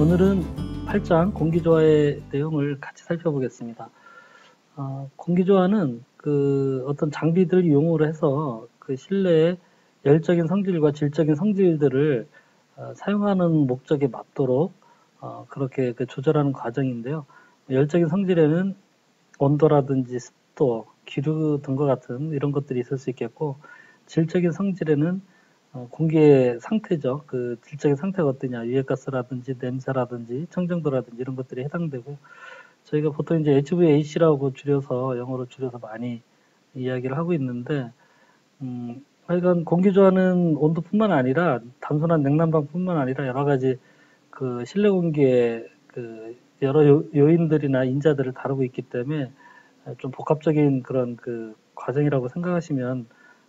오늘은 8장 공기조화의 내용을 같이 살펴보겠습니다. 공기조화는 어떤 장비들을 이용을 해서 그 실내의 열적인 성질과 질적인 성질들을 사용하는 목적에 맞도록 그렇게 조절하는 과정인데요. 열적인 성질에는 온도라든지 습도, 기류 등과 같은 이런 것들이 있을 수 있겠고, 질적인 성질에는 공기의 상태죠. 그 질적인 상태가 어떠냐, 유해가스라든지 냄새라든지 청정도라든지 이런 것들이 해당되고, 저희가 보통 이제 HVAC라고 줄여서 영어로 줄여서 많이 이야기를 하고 있는데, 하여간 공기조화는 온도뿐만 아니라 단순한 냉난방뿐만 아니라 여러 가지 그 실내 공기의 그 여러 요인들이나 인자들을 다루고 있기 때문에 좀 복합적인 그런 그 과정이라고 생각하시면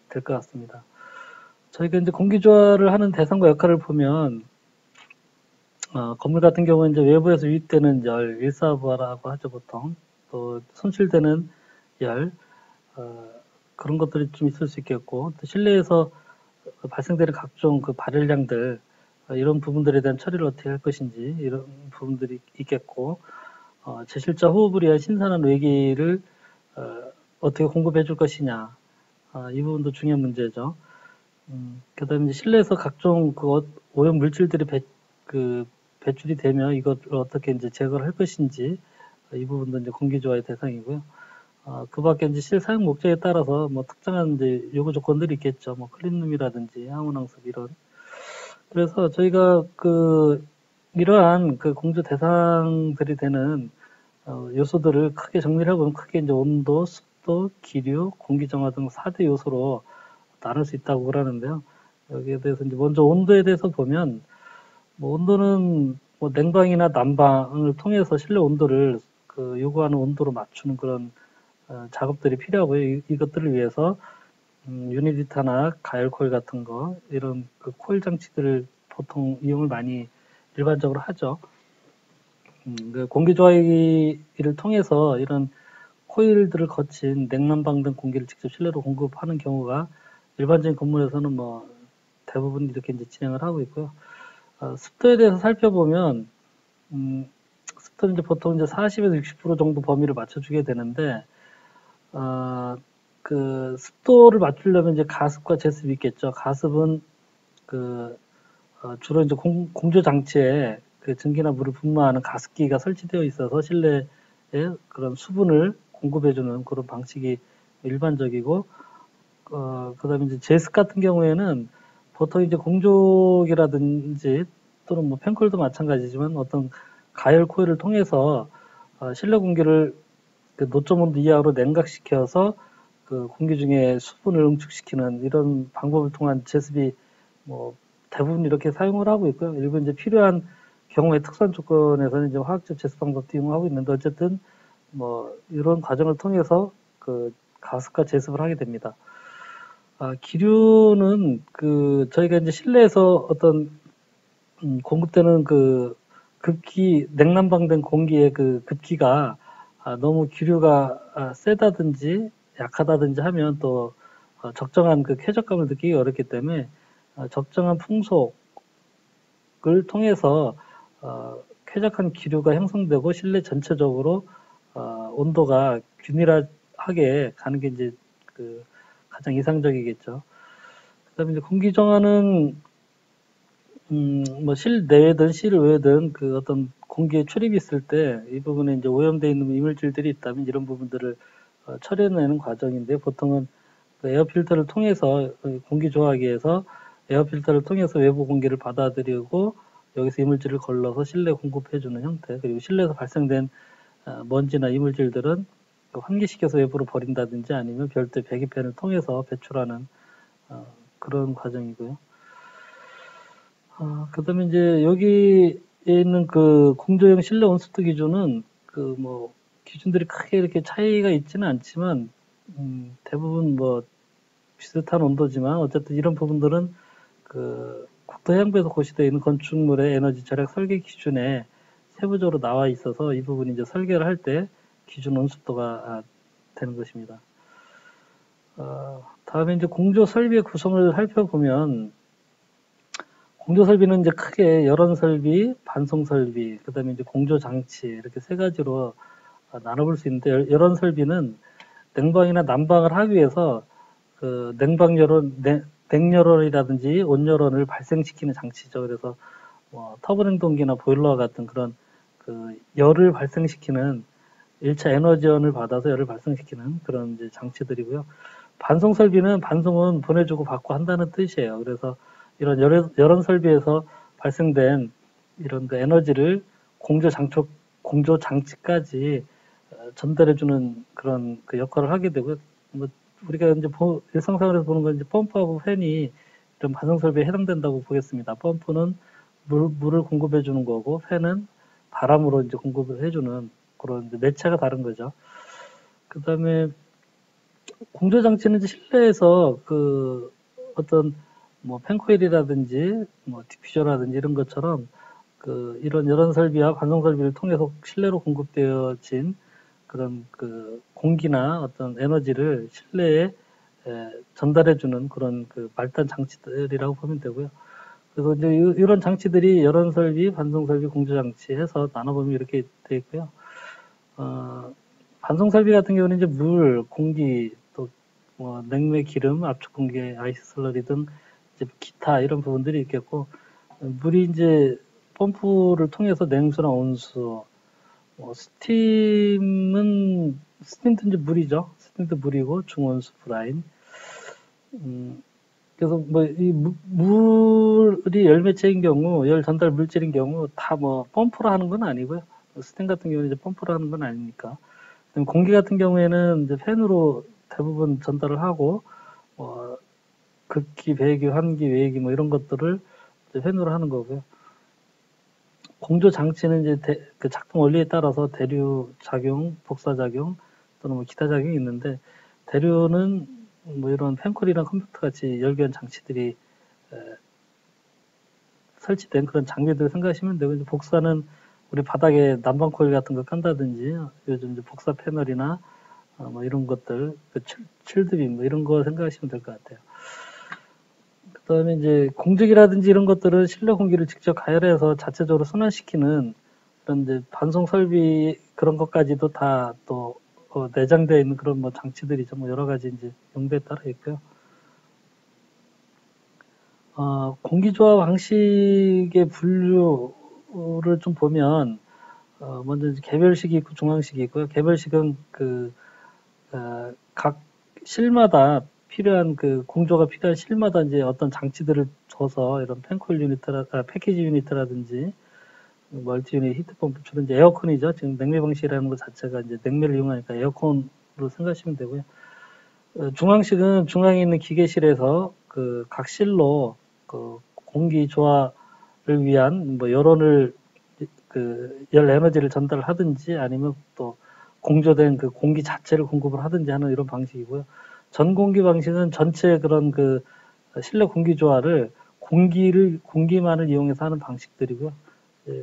될 것 같습니다. 저희가 이제 공기조화를 하는 대상과 역할을 보면, 건물 같은 경우는 이제 외부에서 유입되는 열, 일사부하라고 하죠, 보통. 또 손실되는 열, 그런 것들이 좀 있을 수 있겠고, 또 실내에서 발생되는 각종 그 발열량들, 이런 부분들에 대한 처리를 어떻게 할 것인지, 이런 부분들이 있겠고, 제실자 호흡을 위한 신선한 외기를 어떻게 공급해 줄 것이냐, 이 부분도 중요한 문제죠. 그 다음에 실내에서 각종 그 오염 물질들이 배출이 되면 이걸 어떻게 이제 제거를 할 것인지, 이 부분도 이제 공기조화의 대상이고요. 그 밖에 이제 실사용 목적에 따라서 뭐 특정한 이제 요구 조건들이 있겠죠. 뭐 클린룸이라든지 항온항습 이런. 그래서 저희가 이러한 공조 대상들이 되는 요소들을 크게 정리를 해보면 크게 이제 온도, 습도, 기류, 공기정화 등 4대 요소로 나눌 수 있다고 그러는데요. 여기에 대해서 이제 먼저 온도에 대해서 보면, 뭐 온도는 뭐 냉방이나 난방을 통해서 실내 온도를 요구하는 온도로 맞추는 그런 작업들이 필요하고요. 이것들을 위해서 유니디타나 가열 코일 같은 거, 이런 그 코일 장치들을 보통 이용을 많이 일반적으로 하죠. 그 공기조화기를 통해서 이런 코일들을 거친 냉난방 등 공기를 직접 실내로 공급하는 경우가 일반적인 건물에서는 뭐 대부분 이렇게 이제 진행을 하고 있고요. 습도에 대해서 살펴보면, 습도는 이제 보통 이제 40에서 60% 정도 범위를 맞춰주게 되는데, 그 습도를 맞추려면 이제 가습과 제습이 있겠죠. 가습은 주로 이제 공조 장치에 그 증기나 물을 분무하는 가습기가 설치되어 있어서 실내에 그런 수분을 공급해주는 그런 방식이 일반적이고, 그다음에 이제 제습 같은 경우에는 보통 이제 공조기라든지 또는 뭐 팬콜도 마찬가지지만 어떤 가열 코일을 통해서 실내 공기를 노점 온도 이하로 냉각시켜서 그 공기 중에 수분을 응축시키는 이런 방법을 통한 제습이 뭐 대부분 이렇게 사용을 하고 있고요. 일부 이제 필요한 경우에 특수한 조건에서는 이제 화학적 제습 방법도 이용하고 있는데, 어쨌든 뭐 이런 과정을 통해서 그 가습과 제습을 하게 됩니다. 기류는 저희가 이제 실내에서 어떤 공급되는 냉난방된 공기의 그 급기가 너무 기류가 세다든지 약하다든지 하면 또 적정한 그 쾌적감을 느끼기 어렵기 때문에 적정한 풍속을 통해서 쾌적한 기류가 형성되고 실내 전체적으로 온도가 균일하게 가는 게 이제 가장 이상적이겠죠. 그다음에 이제 공기정화는 뭐 실내든 실외든 어떤 공기에 출입이 있을 때 이 부분에 이제 오염되어 있는 이물질들이 있다면 이런 부분들을 처리해내는 과정인데, 보통은 에어필터를 통해서 공기조화기에서 에어필터를 통해서 외부 공기를 받아들이고 여기서 이물질을 걸러서 실내 공급해주는 형태, 그리고 실내에서 발생된 먼지나 이물질들은 환기시켜서 외부로 버린다든지 아니면 별도 배기팬을 통해서 배출하는 그런 과정이고요. 그다음에 이제 여기에 있는 공조형 실내 온습도 기준은 뭐 기준들이 크게 이렇게 차이가 있지는 않지만 대부분 뭐 비슷한 온도지만, 어쨌든 이런 부분들은 국토해양부에서 고시되어 있는 건축물의 에너지 절약 설계 기준에 세부적으로 나와 있어서 이 부분이 이제 설계를 할 때 기준 온습도가 되는 것입니다. 다음에 이제 공조 설비의 구성을 살펴보면, 공조 설비는 이제 크게 열원 설비, 반송 설비, 그다음에 이제 공조 장치 이렇게 세 가지로 나눠볼 수 있는데 열원 설비는 냉방이나 난방을 하기 위해서 그 냉방 열원, 냉열원이라든지 온열원을 발생시키는 장치죠. 그래서 터보 냉동기나 보일러와 같은 그런 그 열을 발생시키는 1차 에너지원을 받아서 열을 발생시키는 그런 이제 장치들이고요. 반송 설비는 반송은 보내주고 받고 한다는 뜻이에요. 그래서 이런 열원 설비에서 발생된 이런 그 에너지를 공조 장치까지 전달해주는 그런 그 역할을 하게 되고요. 뭐 우리가 이제 일상생활에서 보는 건 이제 펌프하고 팬이 이런 반송 설비에 해당된다고 보겠습니다. 펌프는 물을 공급해 주는 거고, 팬은 바람으로 이제 공급을 해주는 그런 이제 매체가 다른 거죠. 그 다음에 공조 장치는 이제 실내에서 그 어떤 뭐 팬코일이라든지 뭐 디퓨저라든지 이런 것처럼 그 이런 열원 설비와 반송 설비를 통해서 실내로 공급되어진 그런 그 공기나 어떤 에너지를 실내에 전달해주는 그런 그 말단 장치들이라고 보면 되고요. 그래서 이제 이런 장치들이 열원 설비, 반송 설비, 공조 장치 해서 나눠보면 이렇게 되어 있고요. 반송 설비 같은 경우는 이제 물, 공기, 또 뭐 냉매, 기름, 압축 공기, 아이스 슬러리 등 이제 기타 이런 부분들이 있겠고, 물이 이제 펌프를 통해서 냉수나 온수, 스팀도 이제 물이죠. 스팀도 물이고 중온수 브라인. 그래서 뭐 이 물이 열매체인 경우, 열 전달 물질인 경우 다 뭐 펌프로 하는 건 아니고요. 스팀 같은 경우는 이제 펌프로 하는 건 아니니까. 공기 같은 경우에는 이제 팬으로 대부분 전달을 하고, 극기, 배기, 환기, 외기 뭐 이런 것들을 이제 팬으로 하는 거고요. 공조 장치는 이제 그 작동 원리에 따라서 대류 작용, 복사 작용 또는 뭐 기타 작용이 있는데, 대류는 뭐 이런 팬콜이나 컴퓨터 같이 열기한 장치들이 설치된 그런 장비들 생각하시면 되고, 이제 복사는 우리 바닥에 난방 코일 같은 거 깐다든지 요즘 이제 복사 패널이나 뭐 이런 것들, 그 칠드빔 뭐 이런 거 생각하시면 될 것 같아요. 그다음에 이제 공직이라든지 이런 것들은 실내 공기를 직접 가열해서 자체적으로 순환시키는 그런 이제 반송 설비 그런 것까지도 다 또 내장되어 있는 그런 뭐 장치들이죠. 뭐 여러 가지 이제 용도에 따라 있고요. 공기조화 방식의 분류를 좀 보면 먼저 개별식이 있고 중앙식이 있고요. 개별식은 각 실마다 필요한 그 공조가 필요한 실마다 이제 어떤 장치들을 줘서 이런 팬코일 패키지 유니트라든지 멀티 유닛, 히트펌프 주로 이제 에어컨이죠. 지금 냉매 방식이라는 것 자체가 이제 냉매를 이용하니까 에어컨으로 생각하시면 되고요. 중앙식은 중앙에 있는 기계실에서 그 각 실로 그 공기 조화를 위한 뭐 열원을 그 열 에너지를 전달하든지 아니면 또 공조된 그 공기 자체를 공급을 하든지 하는 이런 방식이고요. 전공기 방식은 전체 그런 그 실내 공기 조화를 공기만을 이용해서 하는 방식들이고요.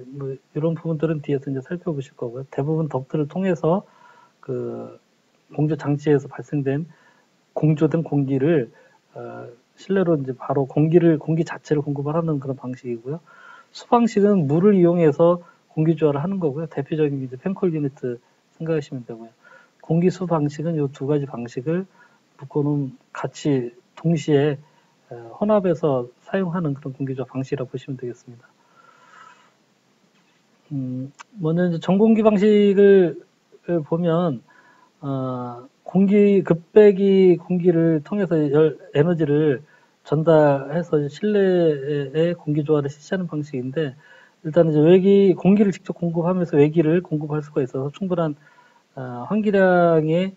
뭐 이런 부분들은 뒤에서 이제 살펴보실 거고요. 대부분 덕트를 통해서 그 공조 장치에서 발생된 공조된 공기를 실내로 이제 바로 공기 자체를 공급을 하는 그런 방식이고요. 수방식은 물을 이용해서 공기 조화를 하는 거고요. 대표적인 이제 팬콜 유니트 생각하시면 되고요. 공기수 방식은 이 두 가지 방식을 묶어놓은 같이 동시에 혼합해서 사용하는 그런 공기조화 방식이라고 보시면 되겠습니다. 먼저 이제 전공기 방식을 보면 급배기 공기를 통해서 에너지를 전달해서 실내에 공기 조화를 실시하는 방식인데, 일단 이제 공기를 직접 공급하면서 외기를 공급할 수가 있어서 충분한 환기량의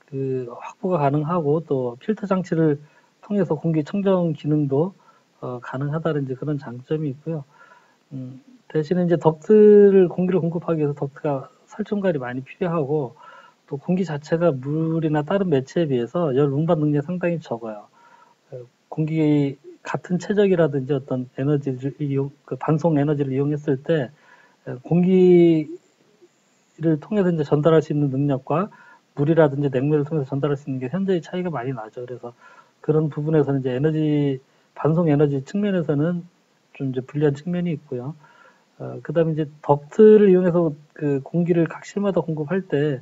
그 확보가 가능하고, 또 필터 장치를 통해서 공기 청정 기능도 가능하다는 이제 그런 장점이 있고요. 대신에 이제 공기를 공급하기 위해서 덕트가 설정관이 많이 필요하고, 또 공기 자체가 물이나 다른 매체에 비해서 열 운반 능력이 상당히 적어요. 공기 같은 최적이라든지 어떤 에너지를 반송 에너지를 이용했을 때 공기를 통해서 이제 전달할 수 있는 능력과 물이라든지 냉매를 통해서 전달할 수 있는 게 현저히 차이가 많이 나죠. 그래서 그런 부분에서는 이제 반송 에너지 측면에서는 좀 이제 불리한 측면이 있고요. 그다음에 이제 덕트를 이용해서 그 공기를 각 실마다 공급할 때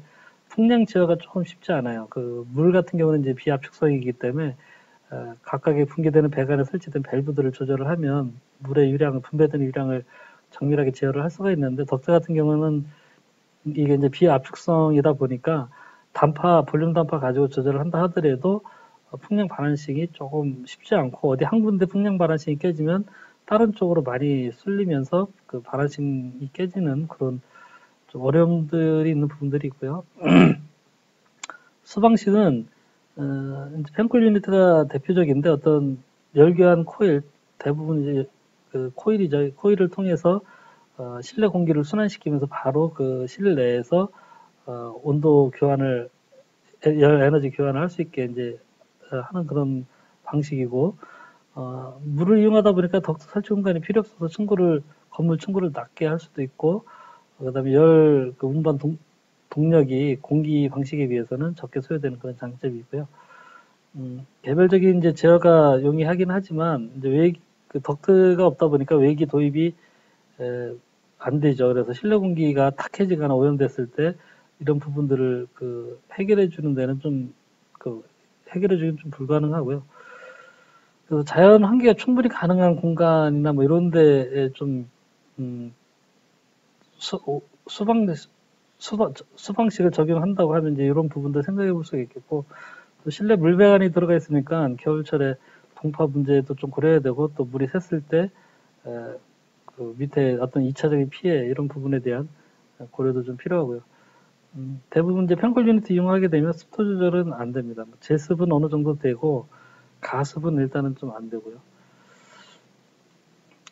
풍량 제어가 조금 쉽지 않아요. 그 물 같은 경우는 이제 비압축성이기 때문에 각각의 분기되는 배관에 설치된 밸브들을 조절을 하면 물의 유량을 분배되는 유량을 정밀하게 제어를 할 수가 있는데 덕트 같은 경우는 이게 이제 비압축성이다 보니까 볼륨 단파 가지고 조절을 한다 하더라도 풍량 반환식이 조금 쉽지 않고 어디 한 군데 풍량 반환식이 깨지면 다른 쪽으로 많이 쏠리면서 그 반환식이 깨지는 그런 좀 어려움들이 있는 부분들이 있고요. 수방식은 이제 펜쿨 유니트가 대표적인데 어떤 열교환 코일 대부분 이제 그 코일이죠. 코일을 통해서 실내 공기를 순환시키면서 바로 그 실내에서 온도 교환을 열 에너지 교환을 할 수 있게 이제 하는 그런 방식이고 물을 이용하다 보니까 덕트 설치 공간이 필요 없어서 건물 층고를 낮게 할 수도 있고 그다음에 그 운반 동력이 공기 방식에 비해서는 적게 소요되는 그런 장점이 있고요. 개별적인 이제 제어가 용이하긴 하지만 이제 그 덕트가 없다 보니까 외기 도입이 안 되죠. 그래서 실내 공기가 탁해지거나 오염됐을 때 이런 부분들을 그 해결해 주는 데는 해결해 주기는 좀 불가능하고요. 그래서 자연 환기가 충분히 가능한 공간이나 뭐 이런 데에 좀 수방식을 적용한다고 하면 이제 이런 부분도 생각해 볼 수가 있겠고 또 실내 물배관이 들어가 있으니까 겨울철에 동파 문제도 좀 고려해야 되고 또 물이 샜을 때 그 밑에 어떤 2차적인 피해 이런 부분에 대한 고려도 좀 필요하고요. 대부분 이제 펜쿨 유니트 이용하게 되면 습도 조절은 안 됩니다. 제습은 어느 정도 되고 가습은 일단은 좀 안 되고요.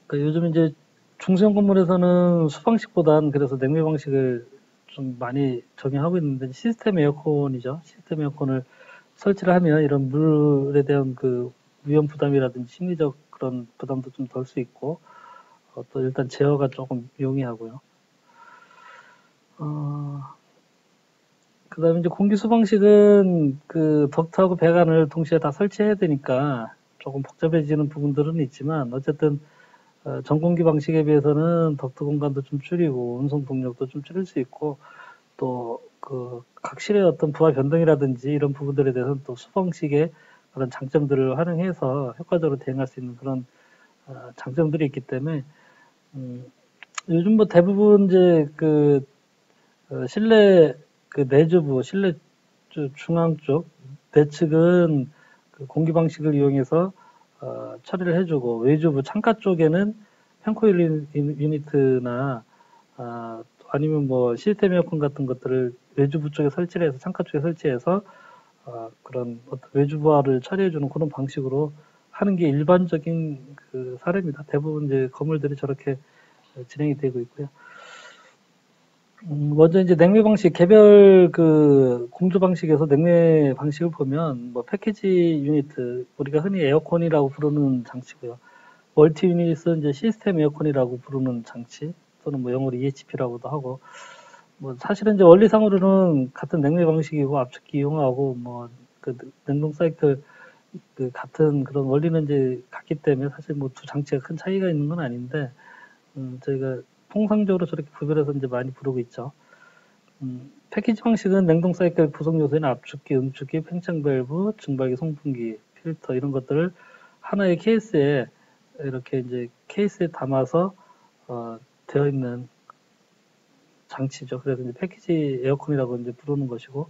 그러니까 요즘 이제 중소형 건물에서는 수방식보단 그래서 냉매 방식을 좀 많이 적용하고 있는데 시스템 에어컨이죠. 시스템 에어컨을 설치를 하면 이런 물에 대한 그 위험 부담이라든지 심리적 그런 부담도 좀 덜 수 있고 또 일단 제어가 조금 용이하고요. 그다음에 이제 공기 수방식은 그 덕트하고 배관을 동시에 다 설치해야 되니까 조금 복잡해지는 부분들은 있지만 어쨌든 전공기 방식에 비해서는 덕트 공간도 좀 줄이고 운송 동력도 좀 줄일 수 있고 또 그 각 실의 어떤 부하 변동이라든지 이런 부분들에 대해서는 또 수방식의 그런 장점들을 활용해서 효과적으로 대응할 수 있는 그런 장점들이 있기 때문에 요즘 뭐 대부분 이제 그 실내 그 내주부 실내 중앙 쪽 내측은 그 공기 방식을 이용해서 처리를 해주고 외주부 창가 쪽에는 펜코일 유니트나 아니면 뭐 시스템 에어컨 같은 것들을 외주부 쪽에 설치를 해서 창가 쪽에 설치해서 그런 어떤 외주부하를 처리해주는 그런 방식으로 하는 게 일반적인 그 사례입니다. 대부분 이제 건물들이 저렇게 진행이 되고 있고요. 먼저 이제 냉매 방식, 개별 그 공조 방식에서 냉매 방식을 보면 뭐 패키지 유니트, 우리가 흔히 에어컨이라고 부르는 장치고요. 멀티 유닛은 이제 시스템 에어컨이라고 부르는 장치, 또는 뭐 영어로 EHP라고도 하고, 뭐 사실은 이제 원리상으로는 같은 냉매 방식이고 압축기 이용하고 뭐 그 냉동 사이클 그 같은 그런 원리는 이제 같기 때문에 사실 뭐 두 장치가 큰 차이가 있는 건 아닌데, 저희가 통상적으로 저렇게 구별해서 이제 많이 부르고 있죠. 패키지 방식은 냉동 사이클 구성 요소인 압축기, 응축기, 팽창 밸브, 증발기, 송풍기, 필터 이런 것들을 하나의 케이스에 이렇게 이제 케이스에 담아서 되어 있는 장치죠. 그래서 이제 패키지 에어컨이라고 이제 부르는 것이고,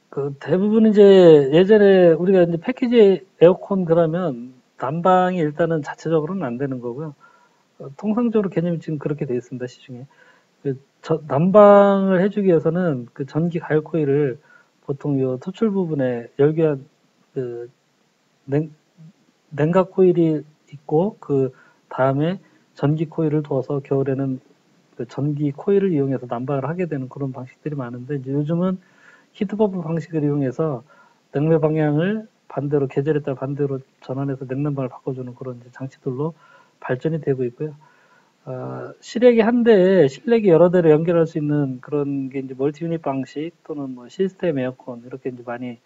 그 대부분 이제 예전에 우리가 이제 패키지 에어컨 그러면 난방이 일단은 자체적으로는 안 되는 거고요. 통상적으로 개념이 지금 그렇게 되어 있습니다, 시중에. 난방을 해주기 위해서는 그 전기 가열 코일을 보통 요 토출 부분에 열교한 그 냉각 코일이 있고 그 다음에 전기 코일을 둬서 겨울에는 그 전기 코일을 이용해서 난방을 하게 되는 그런 방식들이 많은데 이제 요즘은 히트펌프 방식을 이용해서 냉매 방향을 반대로 계절에 따라 반대로 전환해서 냉난방을 바꿔주는 그런 이제 장치들로 발전이 되고 있고요. 실외기 한 대에 실내기 여러 대를 연결할 수 있는 그런 게 이제 멀티 유닛 방식 또는 뭐 시스템 에어컨 이렇게 이제 많이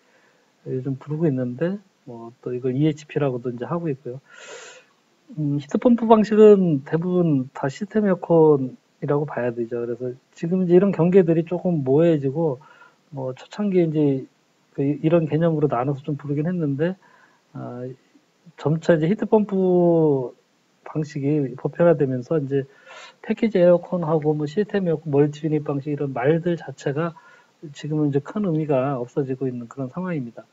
요즘 부르고 있는데 뭐 또 이걸 EHP라고도 이제 하고 있고요. 히트펌프 방식은 대부분 다 시스템 에어컨이라고 봐야 되죠. 그래서 지금 이제 이런 경계들이 조금 모호해지고, 뭐 초창기에 이제 이런 개념으로 나눠서 좀 부르긴 했는데, 점차 이제 히트펌프 방식이 보편화되면서 이제 패키지 에어컨하고 뭐 시스템 에어컨, 멀티 유닛 방식 이런 말들 자체가 지금은 이제 큰 의미가 없어지고 있는 그런 상황입니다.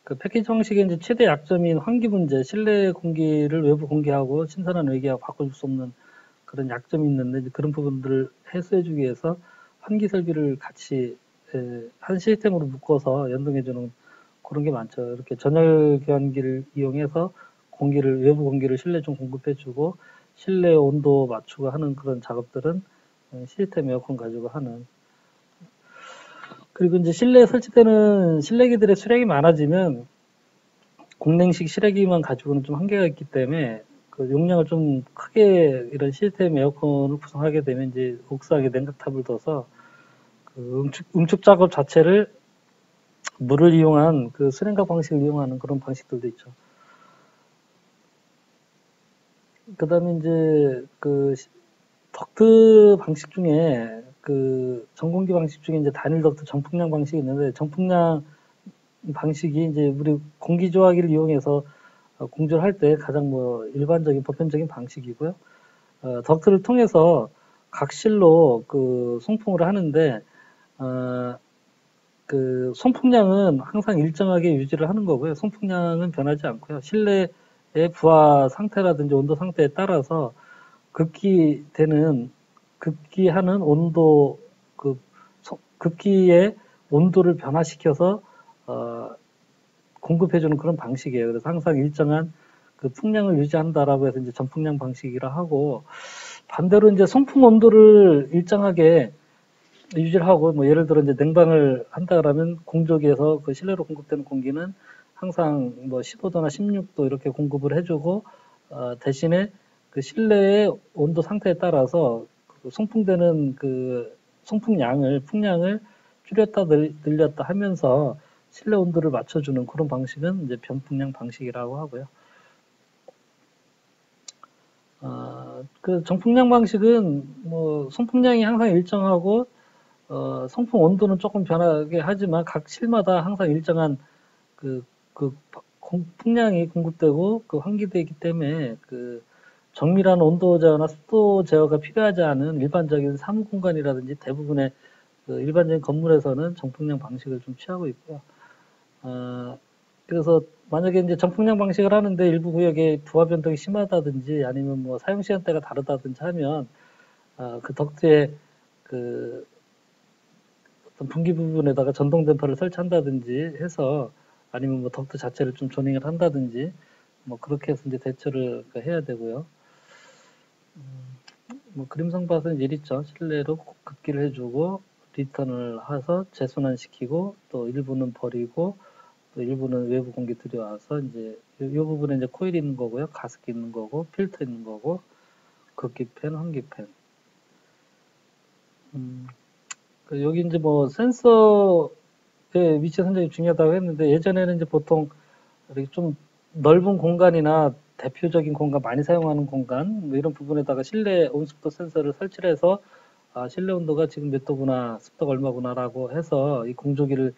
그 패키지 방식의 이제 최대 약점인 환기 문제, 실내 공기를 외부 공기하고 신선한 외기하고 바꿔줄 수 없는 그런 약점이 있는데, 이제 그런 부분들을 해소해주기 위해서 환기 설비를 같이 한 시스템으로 묶어서 연동해주는 그런 게 많죠. 이렇게 전열 교환기를 이용해서 공기를, 외부 공기를 실내 좀 공급해주고 실내 온도 맞추고 하는 그런 작업들은 시스템 에어컨 가지고 하는. 그리고 이제 실내에 설치되는 실내기들의 수량이 많아지면 공냉식 실외기만 가지고는 좀 한계가 있기 때문에 그 용량을 좀 크게 이런 시스템 에어컨을 구성하게 되면 이제 옥상에 냉각탑을 둬서 그 응축 작업 자체를 물을 이용한 그 수냉각 방식을 이용하는 그런 방식들도 있죠. 그 다음에 이제 그 덕트 방식 중에 그 전공기 방식 중에 이제 단일 덕트 정풍량 방식이 있는데, 정풍량 방식이 이제 우리 공기 조화기를 이용해서 공조를 할 때 가장 뭐 일반적인 보편적인 방식이고요. 덕트를 통해서 각 실로 그 송풍을 하는데, 그 송풍량은 항상 일정하게 유지를 하는 거고요. 송풍량은 변하지 않고요. 실내의 부하 상태라든지 온도 상태에 따라서 급기하는 온도, 급기의 온도를 변화시켜서 공급해주는 그런 방식이에요. 그래서 항상 일정한 그 풍량을 유지한다라고 해서 이제 전풍량 방식이라 하고, 반대로 이제 송풍 온도를 일정하게 유지를 하고, 뭐 예를 들어 이제 냉방을 한다 그러면 공조기에서 그 실내로 공급되는 공기는 항상 뭐 15도나 16도 이렇게 공급을 해주고, 대신에 그 실내의 온도 상태에 따라서 그 송풍되는 그 풍량을 줄였다 늘렸다 하면서 실내 온도를 맞춰주는 그런 방식은 이제 변풍량 방식이라고 하고요. 그 정풍량 방식은 뭐 송풍량이 항상 일정하고 송풍 온도는 조금 변하게 하지만 각 실마다 항상 일정한 풍량이 공급되고 그 환기되기 때문에 그 정밀한 온도 제어나 습도 제어가 필요하지 않은 일반적인 사무 공간이라든지 대부분의 그 일반적인 건물에서는 정풍량 방식을 좀 취하고 있고요. 그래서 만약에 이제 정풍량 방식을 하는데 일부 구역에 부하 변동이 심하다든지 아니면 뭐 사용 시간대가 다르다든지 하면 그 덕트에 그 어떤 분기 부분에다가 전동 댐퍼를 설치한다든지 해서, 아니면 뭐 덕트 자체를 좀 조닝을 한다든지 뭐 그렇게 해서 이제 대처를 해야 되고요. 뭐 그림성 밭은 일 있죠. 실내로 급기를 해주고 리턴을 해서 재순환시키고 또 일부는 버리고 또 일부는 외부 공기 들여와서 이제 이 부분에 이제 코일 있는 거고요. 가습기 있는 거고 필터 있는 거고 급기팬, 환기팬. 여기 이제 뭐 센서의 위치 선정이 중요하다고 했는데, 예전에는 이제 보통 이렇게 좀 넓은 공간이나 대표적인 공간, 많이 사용하는 공간 뭐 이런 부분에다가 실내 온습도 센서를 설치를 해서 실내 온도가 지금 몇 도구나 습도가 얼마구나라고 해서 이 공조기를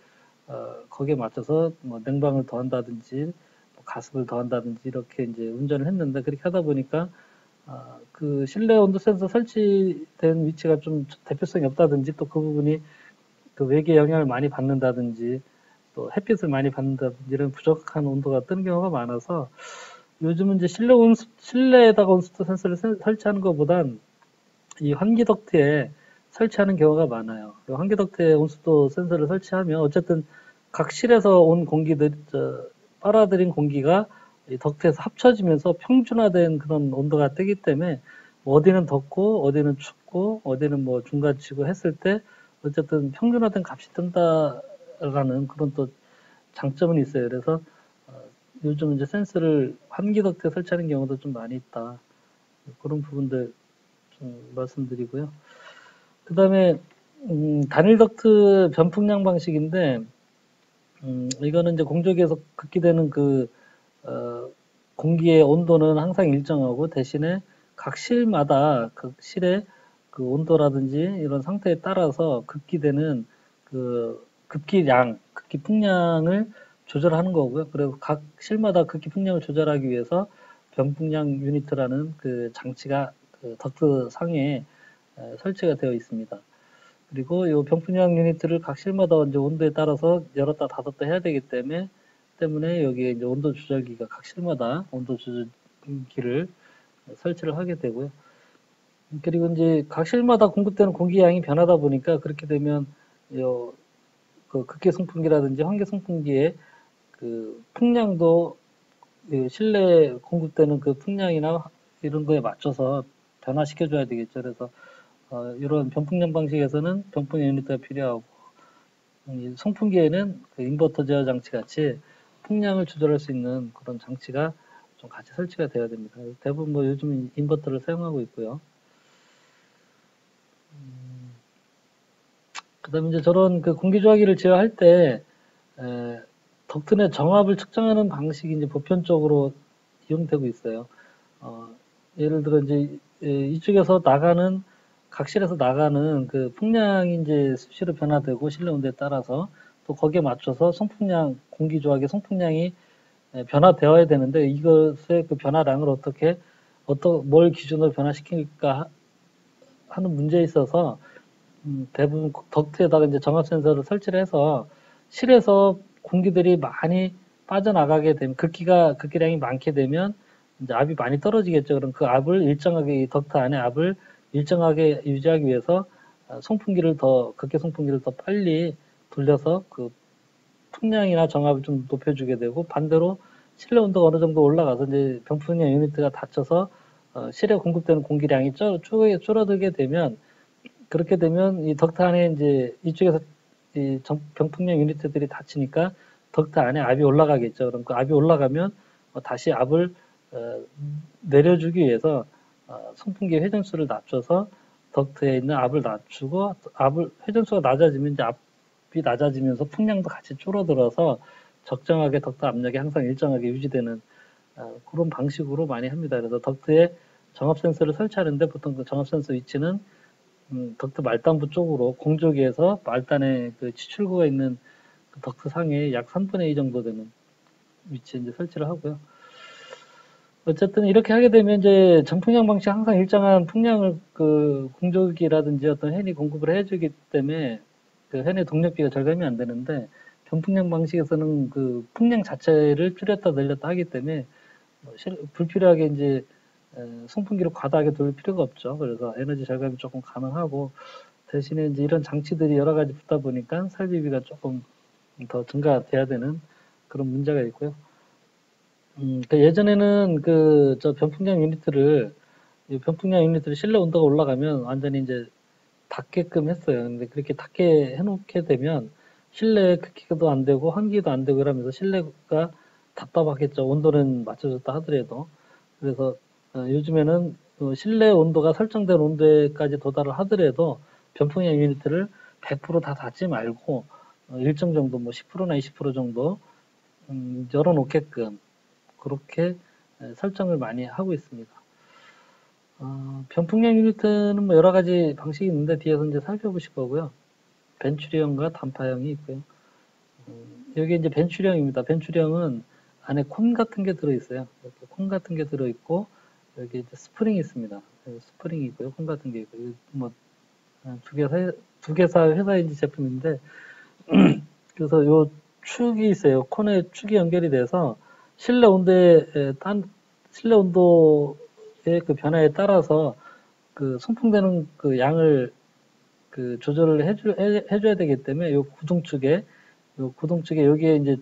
거기에 맞춰서 뭐 냉방을 더한다든지 뭐 가습을 더한다든지 이렇게 이제 운전을 했는데, 그렇게 하다 보니까 그 실내 온도 센서 설치된 위치가 좀 대표성이 없다든지, 또 그 부분이 그 외계 영향을 많이 받는다든지 또 햇빛을 많이 받는다든지 이런 부족한 온도가 뜨는 경우가 많아서, 요즘은 이제 실내에다가 온습도 센서를 설치하는 것보단 이 환기 덕트에 설치하는 경우가 많아요. 환기 덕트에 온습도 센서를 설치하면 어쨌든 각 실에서 온 공기들, 빨아들인 공기가 이 덕트에서 합쳐지면서 평준화된 그런 온도가 뜨기 때문에 어디는 덥고 어디는 춥고 어디는 뭐 중간치고 했을 때 어쨌든 평준화된 값이 뜬다라는 그런 또 장점은 있어요. 그래서 요즘 이제 센서를 환기 덕트에 설치하는 경우도 좀 많이 있다. 그런 부분들 좀 말씀드리고요. 그 다음에 단일 덕트 변풍량 방식인데, 이거는 이제 공조기에서 극기되는 어, 공기의 온도는 항상 일정하고 대신에 각 실마다 그 실의 그 온도라든지 이런 상태에 따라서 극기되는 급기량, 급기 풍량을 조절하는 거고요. 그리고 각 실마다 급기 풍량을 조절하기 위해서 변풍량 유니트라는 그 장치가 그 덕트 상에 설치가 되어 있습니다. 그리고 이 병풍량 유니트를 각 실마다 이제 온도에 따라서 열었다 닫았다 해야 되기 때문에 여기에 이제 온도 조절기가 각 실마다 온도 조절기를 설치를 하게 되고요. 그리고 이제 각 실마다 공급되는 공기량이 변하다 보니까 그렇게 되면 그 극계 송풍기라든지 환기 송풍기의 그 풍량도 실내에 공급되는 그 풍량이나 이런 거에 맞춰서 변화시켜줘야 되겠죠. 그래서 이런 변풍량 방식에서는 변풍량 유니트가 필요하고 송풍기에는 그 인버터 제어 장치 같이 풍량을 조절할 수 있는 그런 장치가 좀 같이 설치가 되어야 됩니다. 대부분 뭐 요즘 인버터를 사용하고 있고요. 그다음에 이제 저런 그 공기 조화기를 제어할 때 덕트 내 정압을 측정하는 방식이 이제 보편적으로 이용되고 있어요. 예를 들어 이제 이쪽에서 나가는 각실에서 나가는 그 풍량이 이제 수시로 변화되고 실내 온도에 따라서 또 거기에 맞춰서 송풍량 공기 조화기 송풍량이 변화되어야 되는데 이것의 그 변화량을 어떻게 뭘 기준으로 변화시킬까 하는 문제에 있어서 대부분 덕트에다가 이제 정압 센서를 설치를 해서 실에서 공기들이 많이 빠져나가게 되면 극기량이 많게 되면 이제 압이 많이 떨어지겠죠. 그럼 그 압을 일정하게 이 덕트 안에 압을 일정하게 유지하기 위해서 극계 송풍기를 더 빨리 돌려서 그 풍량이나 정압을 좀 높여주게 되고 반대로 실내 온도가 어느 정도 올라가서 이제 병풍량 유니트가 닫혀서 실에 공급되는 공기량이 줄어들게 되면 그렇게 되면 이 덕트 안에 이제 이쪽에서 이 병풍량 유니트들이 닫히니까 덕트 안에 압이 올라가겠죠. 그럼 그 압이 올라가면 다시 압을 내려주기 위해서 송풍기 회전수를 낮춰서 덕트에 있는 압을 낮추고 회전수가 낮아지면 이제 압이 낮아지면서 풍량도 같이 줄어들어서 적정하게 덕트 압력이 항상 일정하게 유지되는 그런 방식으로 많이 합니다. 그래서 덕트에 정압 센서를 설치하는데 보통 그 정압 센서 위치는 덕트 말단부 쪽으로 공조기에서 말단에 그 지출구가 있는 그 덕트 상에 약 3분의 2 정도 되는 위치에 이제 설치를 하고요. 어쨌든 이렇게 하게 되면 이제 정풍량 방식 항상 일정한 풍량을 그 공조기라든지 어떤 헨이 공급을 해주기 때문에 그 헨의 동력비가 절감이 안 되는데 변풍량 방식에서는 그 풍량 자체를 줄였다 늘렸다 하기 때문에 불필요하게 이제 송풍기를 과다하게 돌릴 필요가 없죠. 그래서 에너지 절감이 조금 가능하고 대신에 이제 이런 장치들이 여러 가지 붙다 보니까 설비비가 조금 더 증가돼야 되는 그런 문제가 있고요. 그 예전에는 저 변풍량 유니트를 실내 온도가 올라가면 완전히 이제 닫게끔 했어요. 근데 그렇게 닫게 해놓게 되면 실내 크기도 안 되고 환기도 안 되고 이러면서 실내가 답답하겠죠. 온도는 맞춰줬다 하더라도. 그래서 요즘에는 실내 온도가 설정된 온도에까지 도달을 하더라도 변풍량 유니트를 100%다 닫지 말고 일정 정도 뭐 10%나 20% 정도 열어놓게끔 그렇게 설정을 많이 하고 있습니다. 변풍량 유니트는 뭐 여러 가지 방식이 있는데 뒤에서 이제 살펴보실 거고요. 벤츄리형과 단파형이 있고요. 여기 이제 벤츄리형입니다. 벤츄리형은 안에 콘 같은 게 들어있어요. 이렇게 콘 같은 게 들어있고 여기 이제 스프링이 있습니다. 스프링이 있고요. 콘 같은 게 있고 뭐 두 개사 회사인지 제품인데 그래서 요 축이 있어요. 콘에 축이 연결이 돼서 실내 온도의 그 변화에 따라서 그 송풍되는 그 양을 그 조절을 해줘야 되기 때문에 요 구동축에 여기에 이제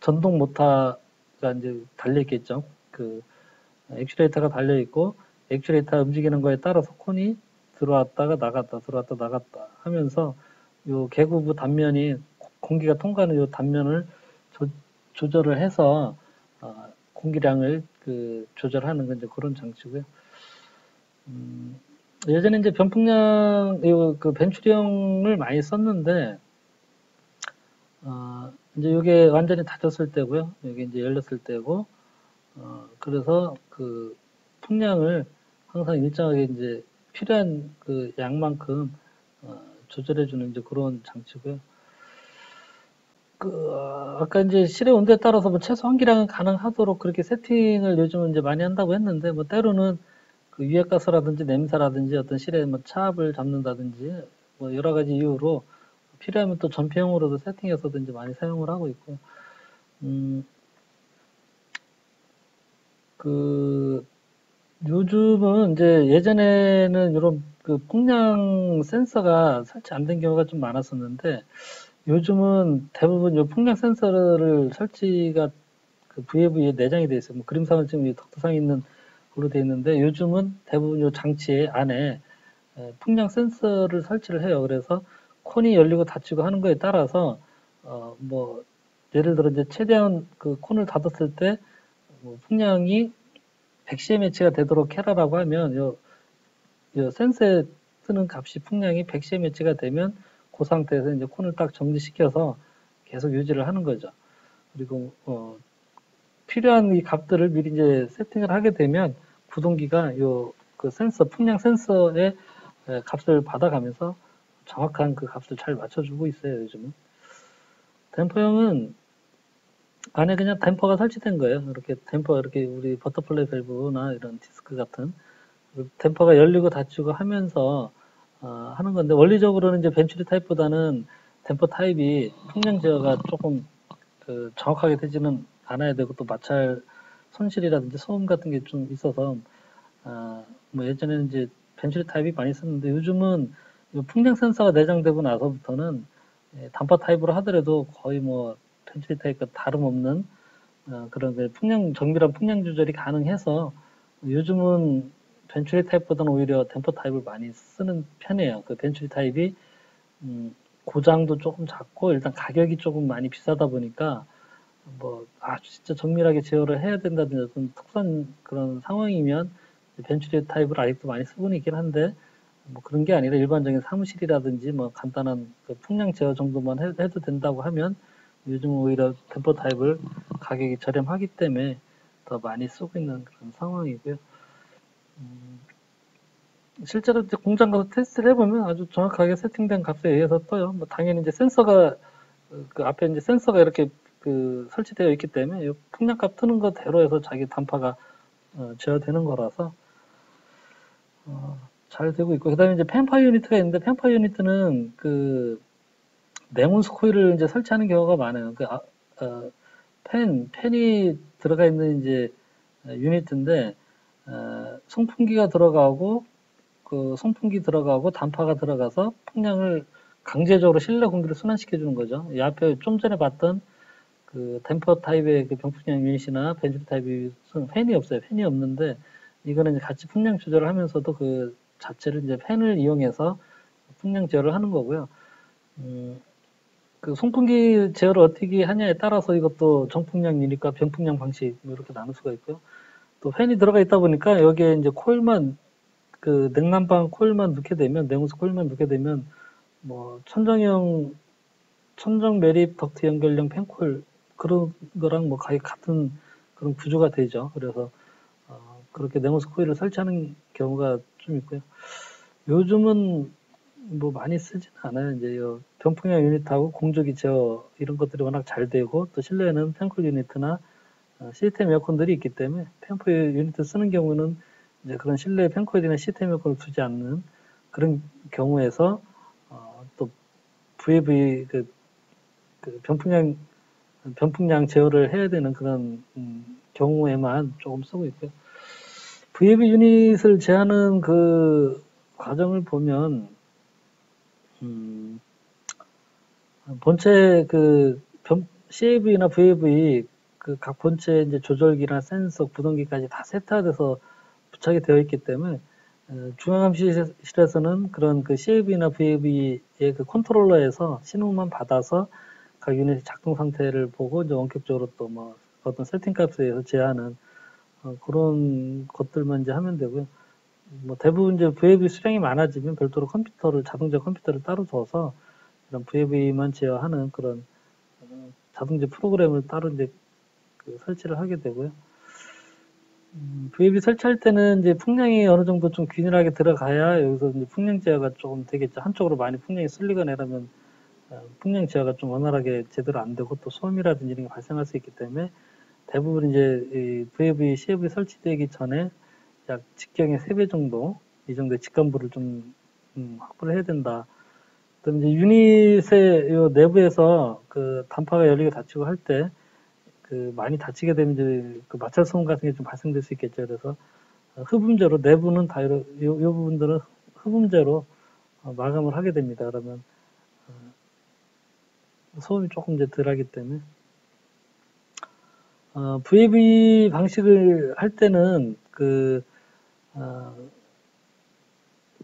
전동 모터가 이제 달려 있겠죠. 그 액추레이터가 달려 있고 액추레이터 움직이는 거에 따라서 콘이 들어왔다가 나갔다 들어왔다 나갔다 하면서 요 개구부 단면이 공기가 통과하는 요 단면을 조절을 해서 공기량을 그 조절하는 건 이제 그런 장치고요. 예전에 이제 변풍량 그 벤츄리형을 많이 썼는데 이제 이게 완전히 닫혔을 때고요. 이게 이제 열렸을 때고, 그래서 그 풍량을 항상 일정하게 이제 필요한 그 양만큼 조절해주는 이제 그런 장치고요. 아까 이제 실의 온도에 따라서 뭐 최소 환기량은 가능하도록 그렇게 세팅을 요즘은 이제 많이 한다고 했는데, 뭐 때로는 그 유해가스라든지 냄새라든지 어떤 실의 뭐 차압을 잡는다든지 뭐 여러 가지 이유로 필요하면 또 전폐용으로도 세팅해서도 이제 많이 사용을 하고 있고, 음, 그 요즘은 이제 예전에는 이런 그 풍량 센서가 설치 안 된 경우가 좀 많았었는데, 요즘은 대부분 이 풍량 센서를 설치가 그 VAV에 내장이 돼 있어요. 뭐 그림상은 지금 이 덕트상에 있는 걸로 돼 있는데, 요즘은 대부분 이 장치 안에 풍량 센서를 설치를 해요. 그래서 콘이 열리고 닫히고 하는 거에 따라서 뭐 예를 들어 이제 최대한 그 콘을 닫았을 때뭐 풍량이 100cmH가 되도록 해라라고 하면 요 센서에 뜨는 값이 풍량이 100cmH가 되면 그 상태에서 이제 콘을 딱 정지시켜서 계속 유지를 하는 거죠. 그리고 필요한 이 값들을 미리 이제 세팅을 하게 되면 구동기가 요 그 센서 풍량 센서의 값을 받아가면서 정확한 그 값을 잘 맞춰주고 있어요, 요즘은. 댐퍼형은 안에 그냥 댐퍼가 설치된 거예요. 이렇게 댐퍼, 이렇게 우리 버터플라이 밸브나 이런 디스크 같은 댐퍼가 열리고 닫히고 하면서 하는 건데, 원리적으로는 이제 벤츄리 타입보다는 댐퍼 타입이 풍량 제어가 조금 그 정확하게 되지는 않아야 되고, 또 마찰 손실이라든지 소음 같은 게 좀 있어서 뭐 예전에는 이제 벤츄리 타입이 많이 썼는데, 요즘은 풍량 센서가 내장되고 나서부터는 단파 타입으로 하더라도 거의 뭐 벤츄리 타입과 다름없는 그런 그 풍량 정밀한 풍량 조절이 가능해서 요즘은 벤츄리 타입보다는 오히려 댐퍼 타입을 많이 쓰는 편이에요. 그 벤츄리 타입이 고장도 조금 작고 일단 가격이 조금 많이 비싸다 보니까 뭐 아주 진짜 정밀하게 제어를 해야 된다든지 어떤 특수한 그런 상황이면 벤츄리 타입을 아직도 많이 쓰고는 있긴 한데, 뭐 그런 게 아니라 일반적인 사무실이라든지 뭐 간단한 그 풍량 제어 정도만 해도 된다고 하면 요즘 오히려 댐퍼 타입을 가격이 저렴하기 때문에 더 많이 쓰고 있는 그런 상황이고요. 실제로 이제 공장 가서 테스트를 해보면 아주 정확하게 세팅된 값에 의해서 떠요. 뭐 당연히 이제 센서가 그 앞에 이제 센서가 이렇게 그 설치되어 있기 때문에 이 풍량값 트는 거대로 해서 자기 단파가 제어되는 거라서 잘 되고 있고, 그다음에 이제 펜파 유니트가 있는데, 펜파 유니트는 그 냉온수 코일을 이제 설치하는 경우가 많아요. 팬이 들어가 있는 이제 유니트인데, 송풍기가 들어가고, 그 송풍기 들어가고 단파가 들어가서 풍량을 강제적으로 실내 공기를 순환시켜 주는 거죠. 이 앞에 좀 전에 봤던 그 댐퍼 타입의 그 병풍량 유닛이나 벤츄리 타입이 팬이 없어요. 팬이 없는데, 이거는 이제 같이 풍량 조절을 하면서도 그 자체를 이제 팬을 이용해서 풍량 제어를 하는 거고요. 그 송풍기 제어를 어떻게 하냐에 따라서 이것도 정풍량 유닛과 병풍량 방식 뭐 이렇게 나눌 수가 있고요. 또 팬이 들어가 있다 보니까 여기에 이제 코일만 그 냉난방 코일만 넣게 되면, 냉온수 코일만 넣게 되면 뭐 천정 매립 덕트 연결용 팬코일 그런 거랑 뭐 거의 같은 그런 구조가 되죠. 그래서 그렇게 냉온수 코일을 설치하는 경우가 좀 있고요. 요즘은 뭐 많이 쓰지는 않아요. 이제 요 변풍량 유닛하고 공조기 제어 이런 것들이 워낙 잘 되고, 또 실내에는 팬쿨 유니트나 시스템 에어컨들이 있기 때문에 팬코일 유니트 쓰는 경우는 이제 그런 실내 팬코일이나 시스템 에어컨을 두지 않는 그런 경우에서 또 VAV 그 변풍량 제어를 해야 되는 그런 경우에만 조금 쓰고 있고요. VAV 유닛을 제하는 그 과정을 보면 본체 그 CAV나 VAV 그 각 본체 이제 조절기나 센서, 구동기까지 다 세트화돼서 부착이 되어 있기 때문에 중앙감시실에서는 그런 그 CAV나 VAV의 그 컨트롤러에서 신호만 받아서 각 유닛의 작동 상태를 보고 이제 원격적으로 또 뭐 어떤 세팅 값에 의해서 제한하는 그런 것들만 이제 하면 되고요. 뭐 대부분 이제 VAV 수량이 많아지면 별도로 자동차 컴퓨터를 따로 둬서 이런 VAV만 제어하는 그런 자동제 프로그램을 따로 이제 설치를 하게 되고요. VAB 설치할 때는 이제 풍량이 어느 정도 좀 균일하게 들어가야 여기서 이제 풍량 제어가 조금 되겠죠. 한쪽으로 많이 풍량이 쏠리거나 이러면 풍량 제어가 좀 원활하게 제대로 안 되고 또 소음이라든지 이런 게 발생할 수 있기 때문에 대부분 이제 이 VAB, CAV 설치되기 전에 약 직경의 3배 정도 이 정도의 직관부를 좀 확보를 해야 된다. 그다음에 이제 유닛의 요 내부에서 그 단파가 열리고 닫히고 할 때 많이 다치게 되면 이제 그 마찰 소음 같은 게 좀 발생될 수 있겠죠. 그래서 흡음재로 내부는 다 요 부분들은 흡음재로 마감을 하게 됩니다. 그러면 소음이 조금 이제 덜하기 때문에 VAB 방식을 할 때는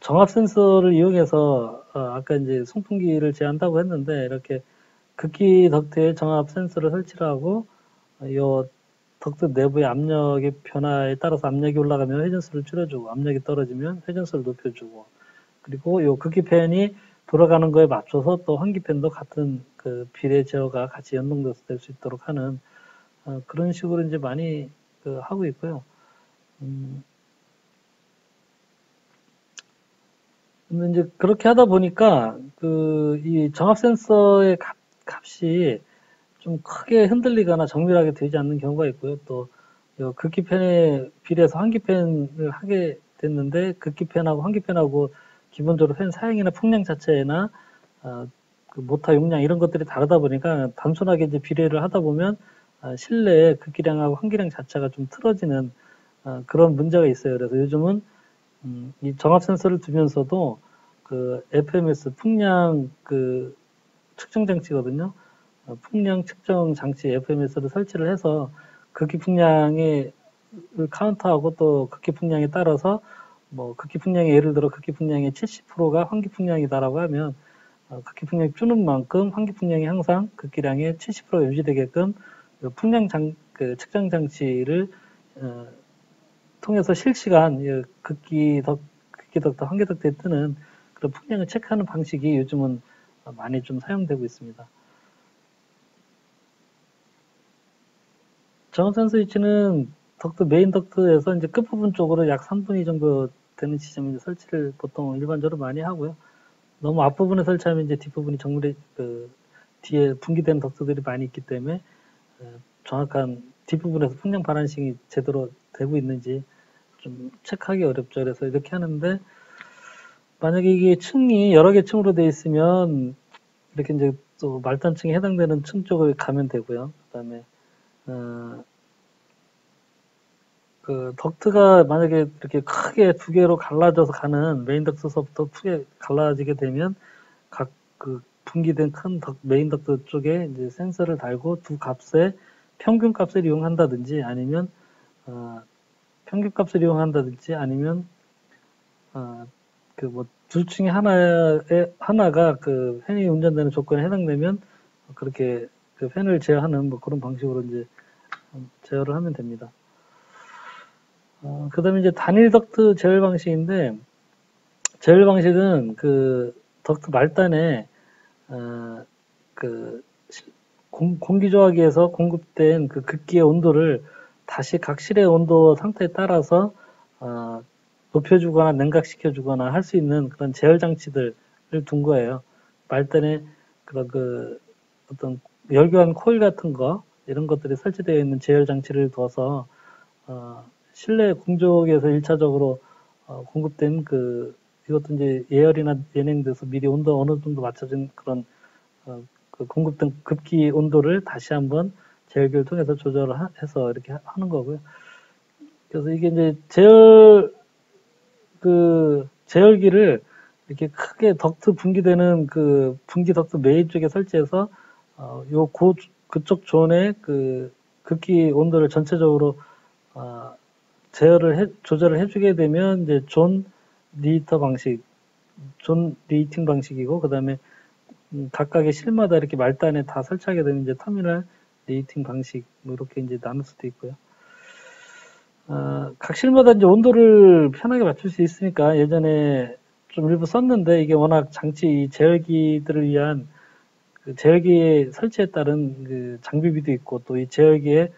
정압 센서를 이용해서 아까 이제 송풍기를 제한다고 했는데 이렇게 극기 덕트에 정압 센서를 설치를 하고 요 덕트 내부의 압력의 변화에 따라서 압력이 올라가면 회전수를 줄여주고 압력이 떨어지면 회전수를 높여주고 그리고 요 극기 팬이 돌아가는 거에 맞춰서 또 환기 팬도 같은 그 비례 제어가 같이 연동돼서 될 수 있도록 하는 그런 식으로 이제 많이 하고 있고요. 근데 이제 그렇게 하다 보니까 이 정압 센서의 값이 좀 크게 흔들리거나 정밀하게 되지 않는 경우가 있고요. 또 극기팬에 비례해서 환기팬을 하게 됐는데 극기팬하고 환기팬하고 기본적으로 팬 사양이나 풍량 자체나 그 모터 용량 이런 것들이 다르다 보니까 단순하게 이제 비례를 하다 보면 실내의 극기량하고 환기량 자체가 좀 틀어지는 그런 문제가 있어요. 그래서 요즘은 이 정압 센서를 두면서도 FMS 풍량 측정 장치거든요. 풍량 측정 장치 FMS를 설치를 해서 극기 풍량의 카운트하고 또 극기 풍량에 따라서 뭐 극기 풍량의 예를 들어 극기 풍량의 70%가 환기 풍량이다라고 하면 극기 풍량이 주는 만큼 환기 풍량이 항상 극기량의 70%가 유지되게끔 풍량 측정 장치를 통해서 실시간 극기 덕트, 환기 덕트에 뜨는 그런 풍량을 체크하는 방식이 요즘은 많이 좀 사용되고 있습니다. 정압센서 위치는 메인 덕트에서 이제 끝부분 쪽으로 약 3분의 2 정도 되는 지점에 설치를 보통 일반적으로 많이 하고요. 너무 앞부분에 설치하면 이제 뒷부분이 정밀에 뒤에 분기되는 덕트들이 많이 있기 때문에 정확한 뒷부분에서 풍량 바란싱이 제대로 되고 있는지 좀 체크하기 어렵죠. 그래서 이렇게 하는데 만약에 이게 층이 여러 개 층으로 되어 있으면 이렇게 이제 또 말단층에 해당되는 층 쪽을 가면 되고요. 그다음에 덕트가 만약에 이렇게 크게 두 개로 갈라져서 가는 메인 덕트서부터 크게 갈라지게 되면 각 분기된 큰 메인 덕트 쪽에 이제 센서를 달고 두 값의 평균 값을 이용한다든지 아니면 평균 값을 이용한다든지 아니면 둘 중에 하나가 팬이 운전되는 조건에 해당되면 그렇게 팬을 제어하는 뭐 그런 방식으로 이제 제어를 하면 됩니다. 그 다음에 이제 단일 덕트 제어 방식인데, 제어 방식은 덕트 말단에, 공기조화기에서 공급된 극기의 온도를 다시 각 실의 온도 상태에 따라서, 높여주거나 냉각시켜주거나 할 수 있는 그런 제어 장치들을 둔 거예요. 말단에 어떤 열교환 코일 같은 거, 이런 것들이 설치되어 있는 제어 장치를 둬서, 실내 공조기에서 1차적으로 공급된 이것도 이제 예열이나 예냉돼서 미리 온도 어느 정도 맞춰진 그런 공급된 급기 온도를 다시 한번 제열기를 통해서 조절을 해서 이렇게 하는 거고요. 그래서 이게 이제 제열기를 이렇게 크게 덕트 분기되는 분기 덕트 메인 쪽에 설치해서 그쪽 존의 급기 온도를 전체적으로 조절을 해주게 되면 이제 존 리히팅 방식이고 그 다음에 각각의 실마다 이렇게 말단에 다 설치하게 되면 이제 터미널 리히팅 방식 뭐 이렇게 이제 나눌 수도 있고요. 각 실마다 이제 온도를 편하게 맞출 수 있으니까 예전에 좀 일부 썼는데 이게 워낙 제열기들을 위한 그 제열기 설치에 따른 그 장비비도 있고 또 이 제열기에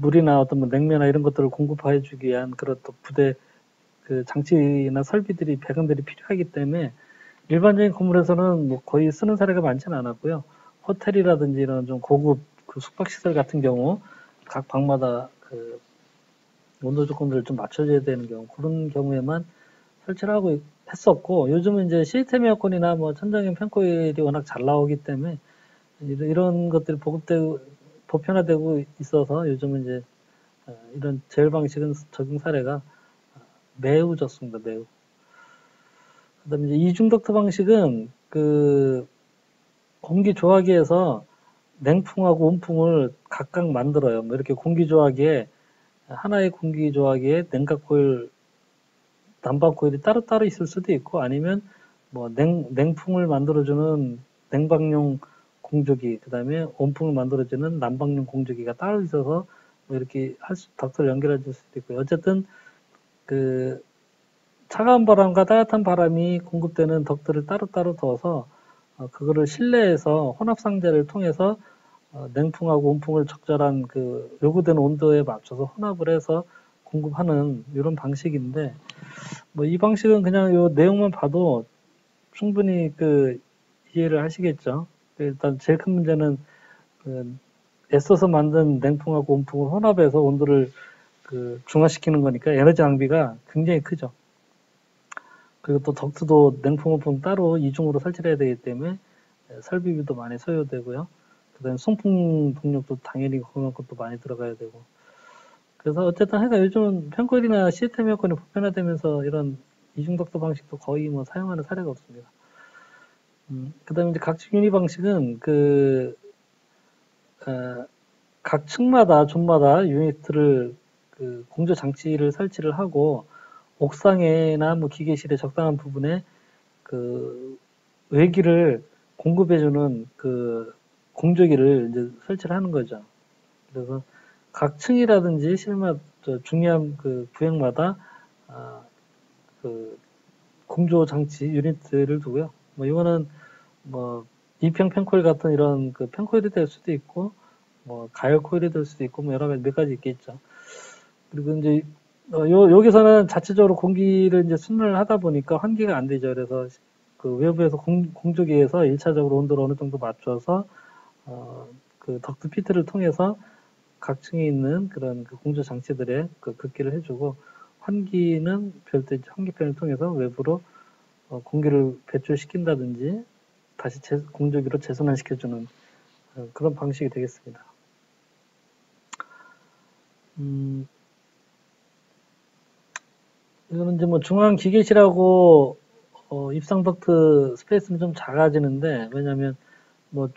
물이나 어떤 뭐 냉면이나 이런 것들을 공급해 주기 위한 그런 또 부대 그 장치나 설비들이 배관들이 필요하기 때문에 일반적인 건물에서는 뭐 거의 쓰는 사례가 많지는 않았고요. 호텔이라든지 이런 좀 고급 그 숙박시설 같은 경우 각 방마다 그 온도 조건들을 좀 맞춰줘야 되는 경우 그런 경우에만 설치를 하고 했었고 요즘은 이제 시스템 에어컨이나 뭐 천장형 팬코일이 워낙 잘 나오기 때문에 이런 것들이 보편화되고 있어서 요즘은 이제 이런 제열 방식은 적용 사례가 매우 적습니다. 매우. 그다음에 이제 이중 덕트 방식은 그 공기 조화기에서 냉풍하고 온풍을 각각 만들어요. 뭐 이렇게 공기 조화기에 하나의 공기 조화기에 냉각 코일, 난방 코일이 따로따로 있을 수도 있고 아니면 뭐 냉풍을 만들어주는 냉방용 공조기, 그다음에 온풍을 만들어주는 난방용 공조기가 따로 있어서 뭐 이렇게 덕트를 연결해 줄 수도 있고요. 어쨌든 그 차가운 바람과 따뜻한 바람이 공급되는 덕트를 따로따로 둬서 그거를 실내에서 혼합상자를 통해서 냉풍하고 온풍을 적절한 그 요구되는 온도에 맞춰서 혼합을 해서 공급하는 이런 방식인데 뭐 이 방식은 그냥 요 내용만 봐도 충분히 그 이해를 하시겠죠. 일단 제일 큰 문제는 그 애써서 만든 냉풍하고 온풍을 혼합해서 온도를 그 중화시키는 거니까 에너지 낭비가 굉장히 크죠. 그리고 또 덕트도 냉풍, 온풍 따로 이중으로 설치를 해야 되기 때문에 설비비도 많이 소요되고요. 그다음에 송풍 동력도 당연히 그만큼 또 많이 들어가야 되고. 그래서 어쨌든 하여간 요즘은 펜코일이나 시스템 에어컨이 보편화되면서 이런 이중 덕트 방식도 거의 뭐 사용하는 사례가 없습니다. 그다음에 이제 각층 유니 방식은 각 층마다 존마다 유니트를 그 공조 장치를 설치를 하고 옥상에나 뭐 기계실의 적당한 부분에 그 외기를 공급해주는 그 공조기를 이제 설치를 하는 거죠. 그래서 각 층이라든지 중요한 그 구역마다 그 공조 장치 유니트를 두고요. 뭐 이거는 뭐 이평 펜코일 같은 이런 그 펜코일이 될 수도 있고 뭐 가열 코일이 될 수도 있고 뭐 여러 가지 몇 가지 있겠죠. 그리고 이제 여기서는 자체적으로 공기를 이제 순환을 하다 보니까 환기가 안 되죠. 그래서 그 외부에서 공조기에서 1차적으로 온도를 어느 정도 맞춰서 그 덕트 피트를 통해서 각 층에 있는 그런 그 공조 장치들에 그 급기를 해주고 환기는 별도의 환기팬을 통해서 외부로 공기를 배출시킨다든지 다시 공조기로 재순환시켜주는 그런 방식이 되겠습니다. 이거는 이제 뭐 중앙 기계실하고 입상 덕트 스페이스는 좀 작아지는데 왜냐하면 뭐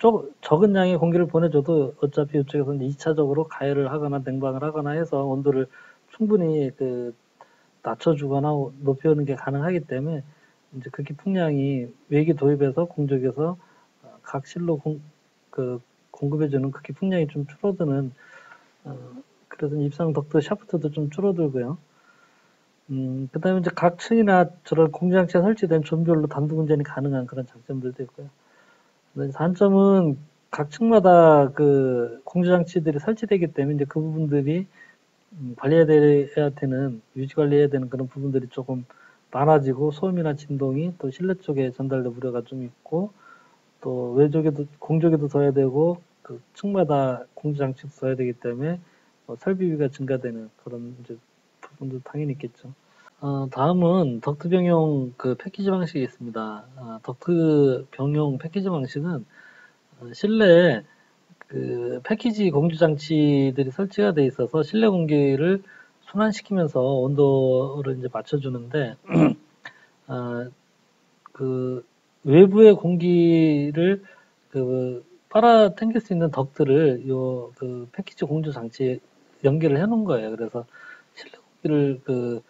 적은 양의 공기를 보내줘도 어차피 이쪽에서는 2차적으로 가열을 하거나 냉방을 하거나 해서 온도를 충분히 그 낮춰주거나 높여오는 게 가능하기 때문에 이제 극히 풍량이 외기 도입해서 공조기에서 각 실로 공급해주는 극히 풍량이 좀 줄어드는 그래서 입상 덕트 샤프트도 좀 줄어들고요. 그 다음에 이제 각 층이나 저런 공장치에 설치된 존별로 단독 운전이 가능한 그런 장점들도 있고요. 단점은 각 층마다 그 공조장치들이 설치되기 때문에 이제 그 부분들이 관리해야 되는, 유지 관리해야 되는 그런 부분들이 조금 많아지고 소음이나 진동이 또 실내 쪽에 전달될 우려가 좀 있고 또 공조기도 둬야 되고 그 층마다 공조장치도 둬야 되기 때문에 설비비가 증가되는 그런 이제 부분도 당연히 있겠죠. 다음은 덕트 병용 그 패키지 방식이 있습니다. 덕트 병용 패키지 방식은 실내에 그 패키지 공조 장치들이 설치가 돼 있어서 실내 공기를 순환시키면서 온도를 이제 맞춰주는데 그 외부의 공기를 그 빨아당길 수 있는 덕트를 요 그 패키지 공조 장치에 연결을 해 놓은 거예요. 그래서 실내 공기를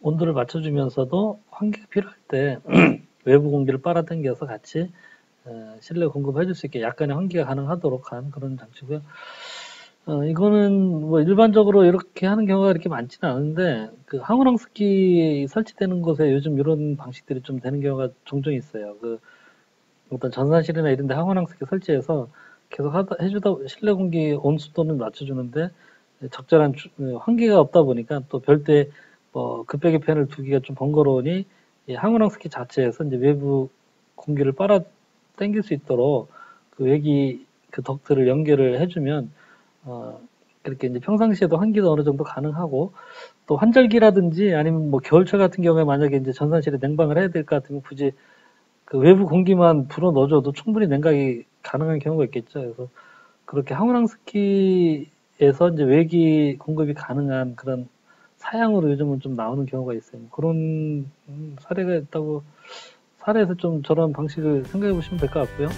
온도를 맞춰주면서도 환기가 필요할 때 외부 공기를 빨아당겨서 같이 실내 공급해 줄 수 있게 약간의 환기가 가능하도록 한 그런 장치고요. 이거는 뭐 일반적으로 이렇게 하는 경우가 이렇게 많지는 않은데 그 항우랑 스키 설치되는 곳에 요즘 이런 방식들이 좀 되는 경우가 종종 있어요. 어떤 전산실이나 이런 데 항원항스키 설치해서 계속 해주다 실내 공기 온습도는 낮춰주는데 적절한 환기가 없다 보니까 또 별도의 뭐 급배기 팬을 두기가 좀 번거로우니 이 항원항스키 자체에서 이제 외부 공기를 빨아 당길 수 있도록 그 외기 그 덕트를 연결을 해주면 그렇게 이제 평상시에도 환기도 어느 정도 가능하고 또 환절기라든지 아니면 뭐 겨울철 같은 경우에 만약에 이제 전산실에 냉방을 해야 될 것 같으면 굳이 그 외부 공기만 불어 넣어줘도 충분히 냉각이 가능한 경우가 있겠죠. 그래서 그렇게 항우랑스키에서 이제 외기 공급이 가능한 그런 사양으로 요즘은 좀 나오는 경우가 있어요. 그런 사례가 있다고 사례에서 좀 저런 방식을 생각해 보시면 될 것 같고요.